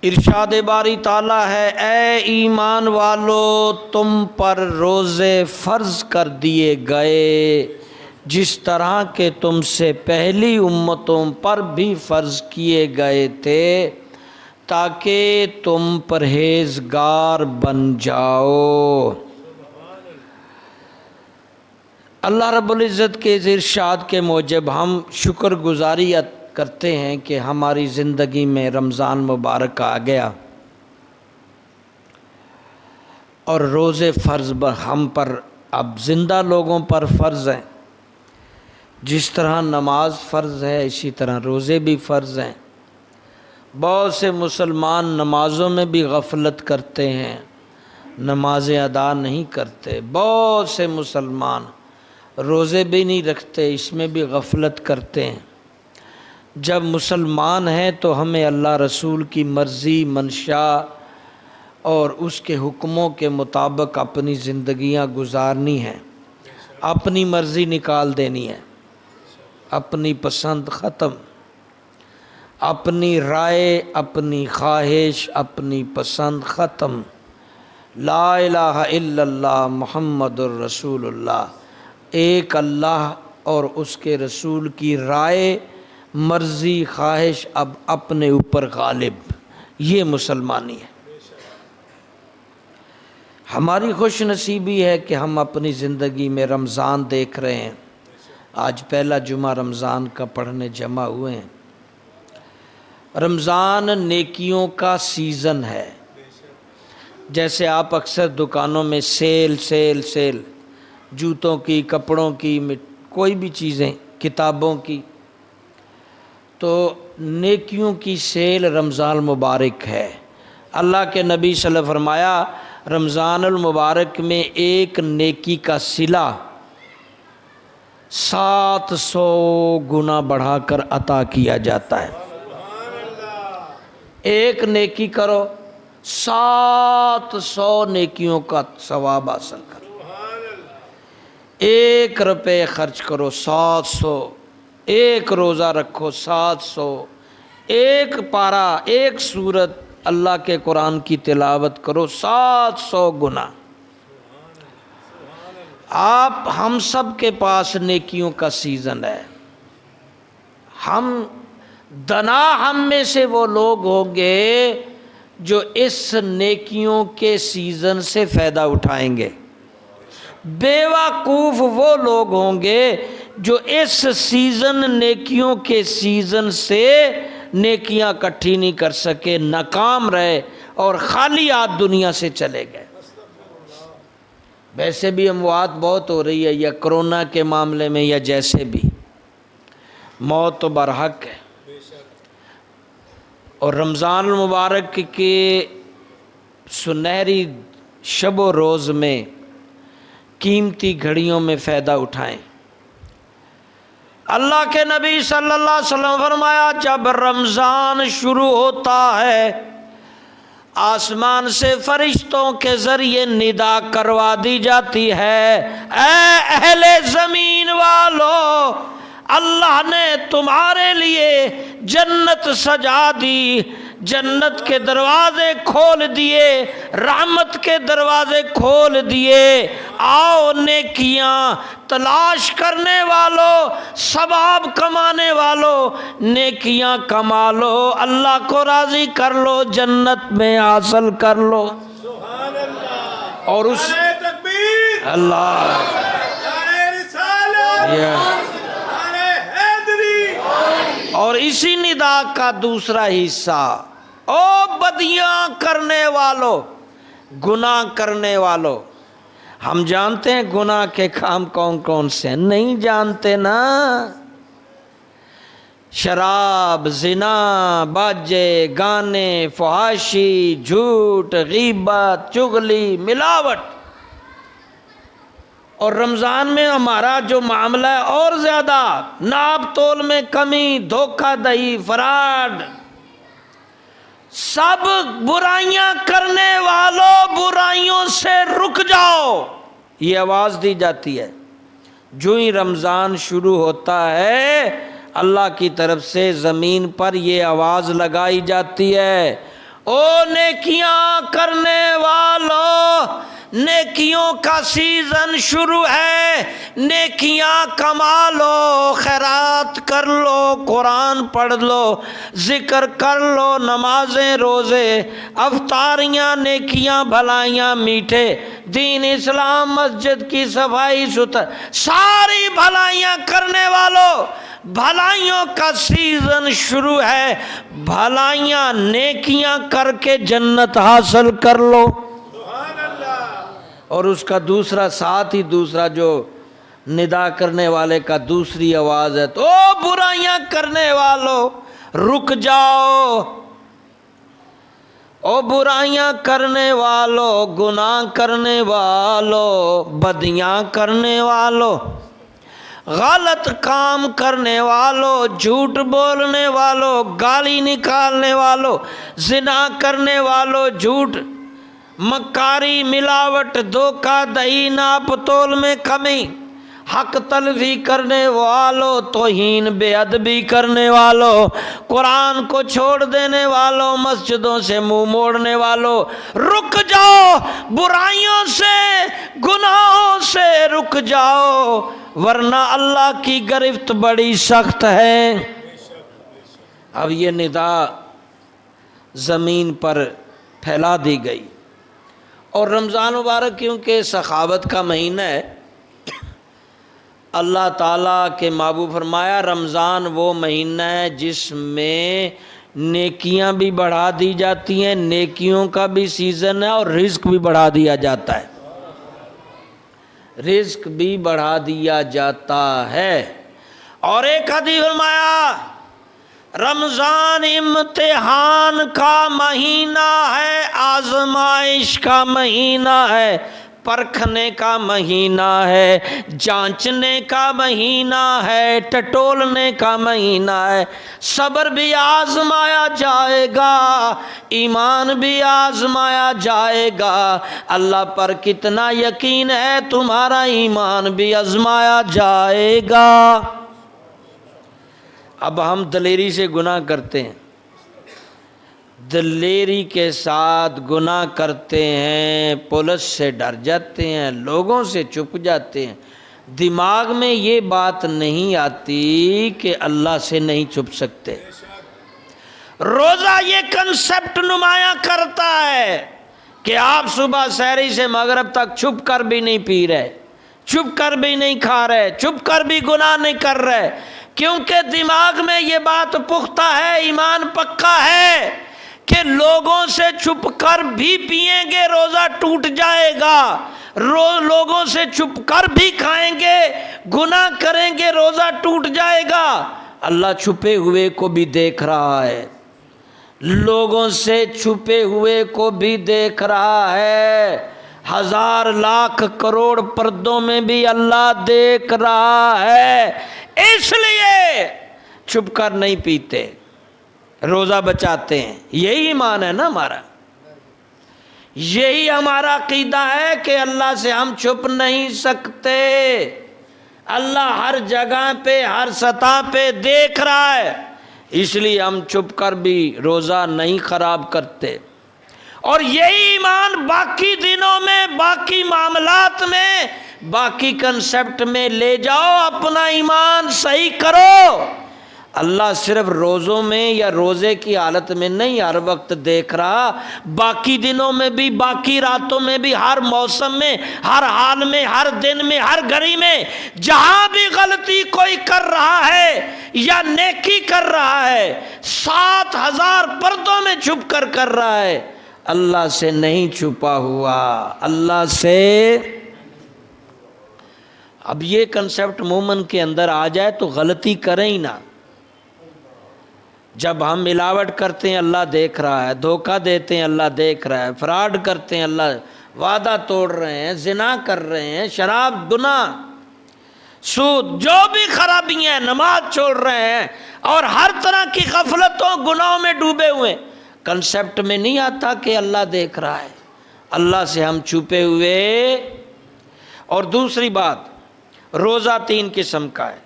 ارشاد باری تعالیٰ ہے، اے ایمان والو تم پر روزے فرض کر دیے گئے جس طرح کہ تم سے پہلی امتوں پر بھی فرض کیے گئے تھے تاکہ تم پرہیزگار بن جاؤ۔ اللہ رب العزت کے اس ارشاد کے موجب ہم شکر گزاری کرتے ہیں کہ ہماری زندگی میں رمضان مبارک آ گیا اور روزے فرض ہم پر اب زندہ لوگوں پر فرض ہیں۔ جس طرح نماز فرض ہے اسی طرح روزے بھی فرض ہیں۔ بہت سے مسلمان نمازوں میں بھی غفلت کرتے ہیں، نمازیں ادا نہیں کرتے۔ بہت سے مسلمان روزے بھی نہیں رکھتے، اس میں بھی غفلت کرتے ہیں۔ جب مسلمان ہیں تو ہمیں اللہ رسول کی مرضی، منشا اور اس کے حکموں کے مطابق اپنی زندگیاں گزارنی ہیں، اپنی مرضی نکال دینی ہے، اپنی پسند ختم، اپنی رائے، اپنی خواہش، اپنی پسند ختم۔ لا الہ الا اللہ محمد الرسول اللہ، ایک اللہ اور اس کے رسول کی رائے، مرضی، خواہش اب اپنے اوپر غالب، یہ مسلمانی ہے۔ ہماری خوش نصیبی ہے کہ ہم اپنی زندگی میں رمضان دیکھ رہے ہیں۔ آج پہلا جمعہ رمضان کا پڑھنے جمع ہوئے ہیں۔ رمضان نیکیوں کا سیزن ہے۔ جیسے آپ اکثر دکانوں میں سیل جوتوں کی، کپڑوں کی، کوئی بھی چیزیں، کتابوں کی، تو نیکیوں کی سیل رمضان المبارک ہے۔ اللہ کے نبی صلی اللہ علیہ وسلم فرمایا رمضان المبارک میں ایک نیکی کا صلہ 700 گنا بڑھا کر عطا کیا جاتا ہے۔ ایک نیکی کرو 700 نیکیوں کا ثواب حاصل کرو۔ 1 روپے خرچ کرو 700، ایک روزہ رکھو 700، ایک پارہ، ایک سورت اللہ کے قرآن کی تلاوت کرو 700 گنا۔ ہم سب کے پاس نیکیوں کا سیزن ہے۔ ہم میں سے وہ لوگ ہوں گے جو اس نیکیوں کے سیزن سے فائدہ اٹھائیں گے۔ بیوقوف وہ لوگ ہوں گے جو اس سیزن، نیکیوں کے سیزن سے نیکیاں اکٹھی نہیں کر سکے، ناکام رہے اور خالی ہاتھ دنیا سے چلے گئے۔ ویسے بھی اموات بہت ہو رہی ہے، یا کرونا کے معاملے میں یا جیسے بھی، موت تو برحق ہے۔ اور رمضان المبارک کے سنہری شب و روز میں قیمتی گھڑیوں میں فائدہ اٹھائیں۔ اللہ کے نبی صلی اللہ علیہ وسلم فرمایا جب رمضان شروع ہوتا ہے آسمان سے فرشتوں کے ذریعے ندا کروا دی جاتی ہے، اے اہل زمین والو، اللہ نے تمہارے لیے جنت سجا دی، جنت کے دروازے کھول دیے، رحمت کے دروازے کھول دیے، آؤ نیکیاں تلاش کرنے والو، ثواب کمانے والو، نیکیاں کما لو، اللہ کو راضی کر لو، جنت میں حاصل کر لو۔ اور اس اللہ اور اسی ندا کا دوسرا حصہ، او بدیاں کرنے والو، گناہ کرنے والو۔ ہم جانتے ہیں گناہ کے کام کون کون سے ہیں؟ نہیں جانتے نا؟ شراب، زنا، باجے، گانے، فحاشی، جھوٹ، غیبت، چغلی، ملاوٹ۔ اور رمضان میں ہمارا جو معاملہ ہے اور زیادہ، ناپ تول میں کمی، دھوکہ دہی، فراڈ، سب برائیاں کرنے والوں برائیوں سے رک جاؤ، یہ آواز دی جاتی ہے۔ جو ہی رمضان شروع ہوتا ہے اللہ کی طرف سے زمین پر یہ آواز لگائی جاتی ہے، او نیکیاں کرنے والوں، نیکیوں کا سیزن شروع ہے، نیکیاں کما لو، خیرات کر لو، قرآن پڑھ لو، ذکر کر لو، نمازیں، روزے، افطاریاں، نیکیاں، بھلائیاں، میٹھے، دین اسلام، مسجد کی صفائی ستھرائی، ساری بھلائیاں کرنے والوں، بھلائیوں کا سیزن شروع ہے، بھلائیاں نیکیاں کر کے جنت حاصل کر لو۔ اور اس کا دوسرا ساتھ ہی دوسرا جو ندا کرنے والے کا دوسری آواز ہے، تو برائیاں کرنے والوں رک جاؤ، او برائیاں کرنے والوں، گناہ کرنے والوں، بدیاں کرنے والوں، غلط کام کرنے والوں، جھوٹ بولنے والوں، گالی نکالنے والوں، زنا کرنے والوں، جھوٹ، مکاری، ملاوٹ، دھوکہ دہی، ناپ تول میں کمی، حق تلفی کرنے والوں، توہین بے ادبی کرنے والوں، قرآن کو چھوڑ دینے والوں، مسجدوں سے منہ موڑنے والوں، رک جاؤ، برائیوں سے، گناہوں سے رک جاؤ، ورنہ اللہ کی گرفت بڑی سخت ہے۔ اب یہ ندا زمین پر پھیلا دی گئی، اور رمضان مبارک کیونکہ سخاوت کا مہینہ ہے، اللہ تعالیٰ کے محبوب فرمایا رمضان وہ مہینہ ہے جس میں نیکیاں بھی بڑھا دی جاتی ہیں، نیکیوں کا بھی سیزن ہے، اور رزق بھی بڑھا دیا جاتا ہے، رزق بھی بڑھا دیا جاتا ہے۔ اور ایک حدیث فرمایا رمضان امتحان کا مہینہ ہے، آزمائش کا مہینہ ہے، پرکھنے کا مہینہ ہے، جانچنے کا مہینہ ہے، ٹٹولنے کا مہینہ ہے، صبر بھی آزمایا جائے گا، ایمان بھی آزمایا جائے گا، اللہ پر کتنا یقین ہے تمہارا ایمان بھی آزمایا جائے گا۔ اب ہم دلیری سے گناہ کرتے ہیں، دلیری کے ساتھ گناہ کرتے ہیں، پولیس سے ڈر جاتے ہیں، لوگوں سے چھپ جاتے ہیں، دماغ میں یہ بات نہیں آتی کہ اللہ سے نہیں چھپ سکتے۔ روزہ یہ کنسپٹ نمایاں کرتا ہے کہ آپ صبح سحری سے مغرب تک چھپ کر بھی نہیں پی رہے، چھپ کر بھی نہیں کھا رہے، چھپ کر بھی گناہ نہیں کر رہے، کیونکہ دماغ میں یہ بات پختہ ہے، ایمان پکا ہے کہ لوگوں سے چھپ کر بھی پئیں گے روزہ ٹوٹ جائے گا، لوگوں سے چھپ کر بھی کھائیں گے، گناہ کریں گے، روزہ ٹوٹ جائے گا۔ اللہ چھپے ہوئے کو بھی دیکھ رہا ہے، لوگوں سے چھپے ہوئے کو بھی دیکھ رہا ہے، ہزار لاکھ کروڑ پردوں میں بھی اللہ دیکھ رہا ہے، اس لیے چھپ کر نہیں پیتے، روزہ بچاتے ہیں۔ یہی ایمان ہے نا ہمارا، یہی ہمارا عقیدہ ہے کہ اللہ سے ہم چھپ نہیں سکتے، اللہ ہر جگہ پہ، ہر سطح پہ دیکھ رہا ہے، اس لیے ہم چھپ کر بھی روزہ نہیں خراب کرتے۔ اور یہی ایمان باقی دنوں میں، باقی معاملات میں، باقی کنسپٹ میں لے جاؤ، اپنا ایمان صحیح کرو۔ اللہ صرف روزوں میں یا روزے کی حالت میں نہیں ہر وقت دیکھ رہا، باقی دنوں میں بھی، باقی راتوں میں بھی، ہر موسم میں، ہر حال میں، ہر دن میں، ہر گھڑی میں، جہاں بھی غلطی کوئی کر رہا ہے یا نیکی کر رہا ہے، 7,000 پردوں میں چھپ کر کر رہا ہے، اللہ سے نہیں چھپا ہوا، اللہ سے۔ اب یہ کنسپٹ مومن کے اندر آ جائے تو غلطی کریں ہی نہ۔ جب ہم ملاوٹ کرتے ہیں اللہ دیکھ رہا ہے، دھوکہ دیتے ہیں اللہ دیکھ رہا ہے، فراڈ کرتے ہیں اللہ، وعدہ توڑ رہے ہیں، زنا کر رہے ہیں، شراب، گناہ، سود، جو بھی خرابیاں ہیں، نماز چھوڑ رہے ہیں، اور ہر طرح کی غفلتوں، گناہوں میں ڈوبے ہوئے، کنسپٹ میں نہیں آتا کہ اللہ دیکھ رہا ہے، اللہ سے ہم چھپے ہوئے۔ اور دوسری بات، روزہ 3 قسم کا ہے،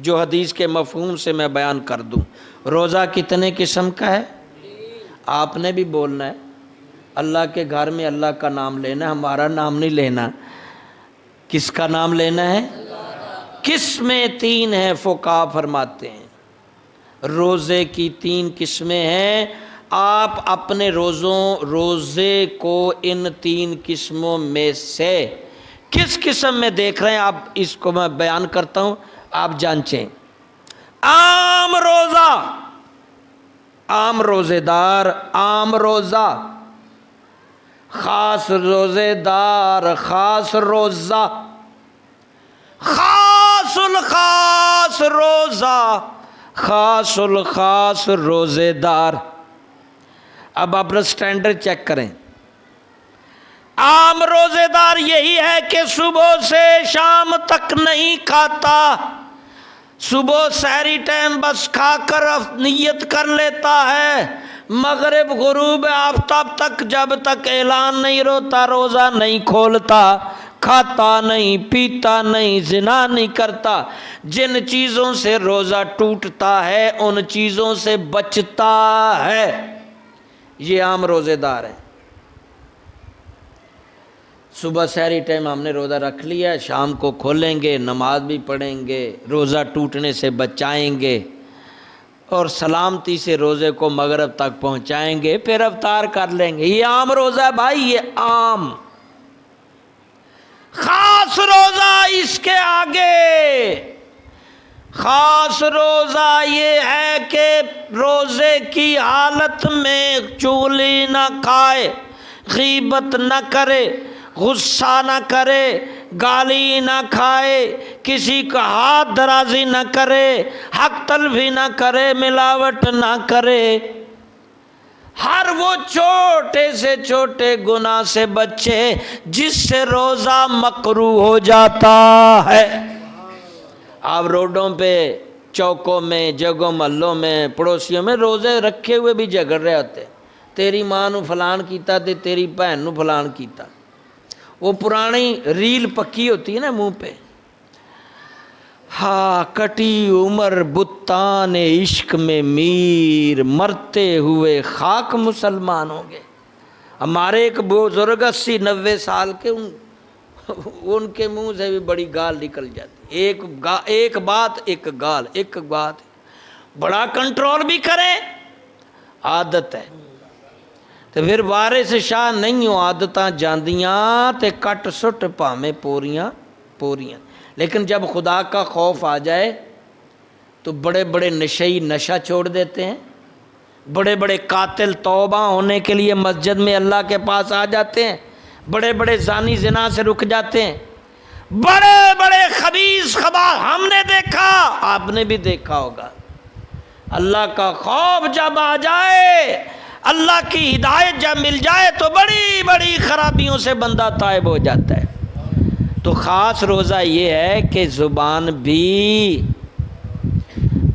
جو حدیث کے مفہوم سے میں بیان کر دوں۔ روزہ کتنے قسم کا ہے؟ آپ نے بھی بولنا ہے، اللہ کے گھر میں اللہ کا نام لینا ہے، ہمارا نام نہیں لینا۔ کس کا نام لینا ہے؟ قسمیں 3 ہیں، فقہا فرماتے ہیں روزے کی 3 قسمیں ہیں۔ آپ اپنے روزے کو ان 3 قسموں میں سے کس قسم میں دیکھ رہے ہیں، آپ اس کو میں بیان کرتا ہوں، آپ جانچیں۔ عام روزہ، عام روزے دار، عام روزہ، خاص روزے دار، خاص روزہ، خاص الخاص روزہ، خاص الخاص روزے دار۔ اب اپنا سٹینڈرڈ چیک کریں۔ عام روزے دار یہی ہے کہ صبح سے شام تک نہیں کھاتا، صبح سحری ٹائم بس کھا کر نیت کر لیتا ہے، مغرب غروب آفتاب تک جب تک اعلان نہیں ہوتا روزہ نہیں کھولتا، کھاتا نہیں، پیتا نہیں، زنا نہیں کرتا۔ جن چیزوں سے روزہ ٹوٹتا ہے ان چیزوں سے بچتا ہے، یہ عام روزے دار ہے۔ صبح سحری ٹائم ہم نے روزہ رکھ لیا، شام کو کھولیں گے، نماز بھی پڑھیں گے، روزہ ٹوٹنے سے بچائیں گے، اور سلامتی سے روزے کو مغرب تک پہنچائیں گے، پھر افطار کر لیں گے۔ یہ عام روزہ ہے بھائی، یہ عام۔ خاص روزہ اس کے آگے، خاص روزہ یہ ہے کہ روزے کی حالت میں چغلی نہ کھائے، غیبت نہ کرے، غصہ نہ کرے، گالی نہ کھائے، کسی کا ہاتھ درازی نہ کرے، حق تلفی نہ کرے، ملاوٹ نہ کرے، ہر وہ چھوٹے سے چھوٹے گناہ سے بچے جس سے روزہ مکروہ ہو جاتا ہے۔ آپ روڈوں پہ، چوکوں میں، جگہوں محلوں میں، پڑوسیوں میں روزے رکھے ہوئے بھی جھگڑ رہے ہوتے، تیری ماں نو فلان کیتا تے تیری بہن نو فلان کیتا۔ وہ پرانی ریل پکی ہوتی ہے نا منہ پہ، ہاں کٹی عمر بتان عشق میں میر، مرتے ہوئے خاک مسلمان ہوں گے۔ ہمارے ایک بزرگ 80-90 سال کے، ان کے منہ سے بھی بڑی گال نکل جاتی، ایک بات ایک گال، ایک بات، بڑا کنٹرول بھی کریں، عادت ہے۔ تو پھر وارث شاہ نہیں ہو عادتاں جاندیاں تے کٹ سٹ پاویں پوریاں پوریاں، لیکن جب خدا کا خوف آ جائے تو بڑے بڑے نشئی نشہ چھوڑ دیتے ہیں، بڑے بڑے قاتل توبہ ہونے کے لیے مسجد میں اللہ کے پاس آ جاتے ہیں، بڑے بڑے زانی زنا سے رک جاتے ہیں، بڑے بڑے خبیث خبال ہم نے دیکھا، آپ نے بھی دیکھا ہوگا۔ اللہ کا خوف جب آ جائے، اللہ کی ہدایت جب مل جائے تو بڑی بڑی خرابیوں سے بندہ تائب ہو جاتا ہے۔ تو خاص روزہ یہ ہے کہ زبان بھی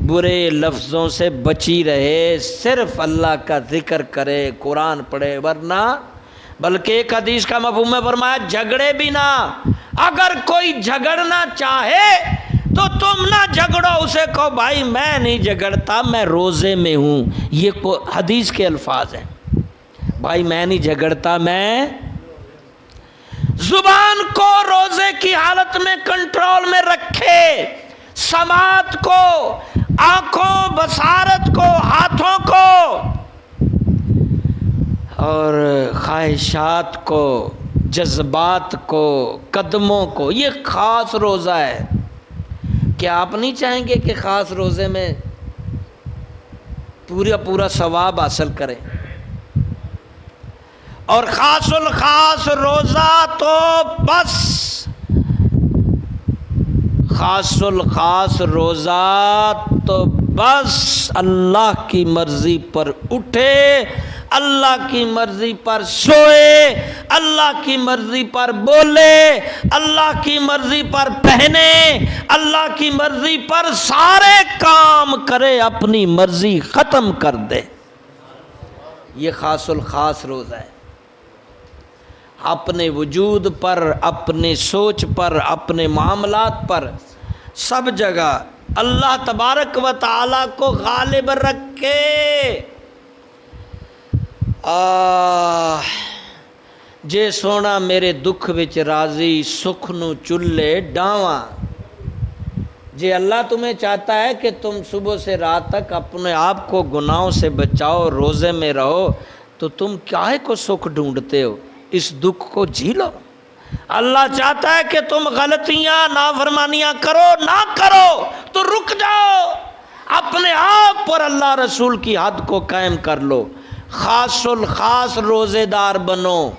برے لفظوں سے بچی رہے، صرف اللہ کا ذکر کرے، قرآن پڑھے، ورنہ بلکہ ایک حدیث کا مفہوم ہے فرمایا جھگڑے بھی نہ۔ اگر کوئی جھگڑنا چاہے تو تم نہ جھگڑو، اسے کہو بھائی میں نہیں جھگڑتا، میں روزے میں ہوں، یہ حدیث کے الفاظ ہیں، بھائی میں نہیں جھگڑتا، میں۔ زبان کو روزے کی حالت میں کنٹرول میں رکھے، سماعت کو، آنکھوں، بصارت کو، ہاتھوں کو، اور خواہشات کو، جذبات کو، قدموں کو، یہ خاص روزہ ہے۔ کیا آپ نہیں چاہیں گے کہ خاص روزے میں پورا ثواب حاصل کریں؟ اور خاص الخاص روزہ تو بس، خاص الخاص روزہ تو بس اللہ کی مرضی پر اٹھے، اللہ کی مرضی پر سوئے، اللہ کی مرضی پر بولے، اللہ کی مرضی پر پہنے، اللہ کی مرضی پر سارے کام کرے، اپنی مرضی ختم کر دے۔ یہ خاص الخاص روزہ ہے۔ اپنے وجود پر، اپنے سوچ پر، اپنے معاملات پر، سب جگہ اللہ تبارک و تعالیٰ کو غالب رکھے۔ جے سونا میرے دکھ وچ راضی سکھ نو چلے ڈاواں. جے اللہ تمہیں چاہتا ہے کہ تم صبح سے رات تک اپنے آپ کو گناہوں سے بچاؤ، روزے میں رہو، تو تم کاہے کو سکھ ڈھونڈتے ہو؟ اس دکھ کو جی لو. اللہ چاہتا ہے کہ تم غلطیاں نافرمانیاں کرو نہ کرو تو رک جاؤ، اپنے آپ پر اللہ رسول کی حد کو قائم کر لو. خاص الخاص روزے دار بنو.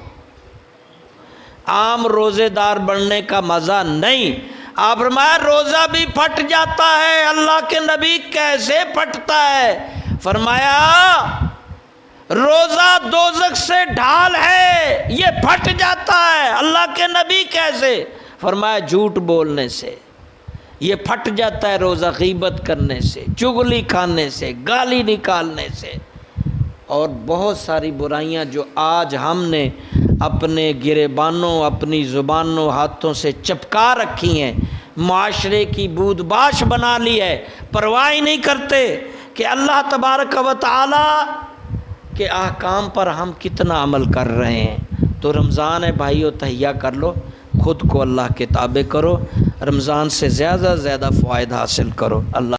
عام روزے دار بننے کا مزہ نہیں. آپ فرمایا روزہ بھی پھٹ جاتا ہے. اللہ کے نبی کیسے پھٹتا ہے؟ فرمایا روزہ دوزخ سے ڈھال ہے، یہ پھٹ جاتا ہے. اللہ کے نبی کیسے؟ فرمایا جھوٹ بولنے سے. یہ پھٹ جاتا ہے روزہ غیبت کرنے سے، چغلی کھانے سے، گالی نکالنے سے، اور بہت ساری برائیاں جو آج ہم نے اپنے گریبانوں، اپنی زبانوں، ہاتھوں سے چپکا رکھی ہیں، معاشرے کی بود باش بنا لی ہے. پرواہ ہی نہیں کرتے کہ اللہ تبارک و تعالی کے احکام پر ہم کتنا عمل کر رہے ہیں. تو رمضان ہے بھائیو، تہیہ کر لو، خود کو اللہ کے تابع کرو، رمضان سے زیادہ سے زیادہ فوائد حاصل کرو. اللہ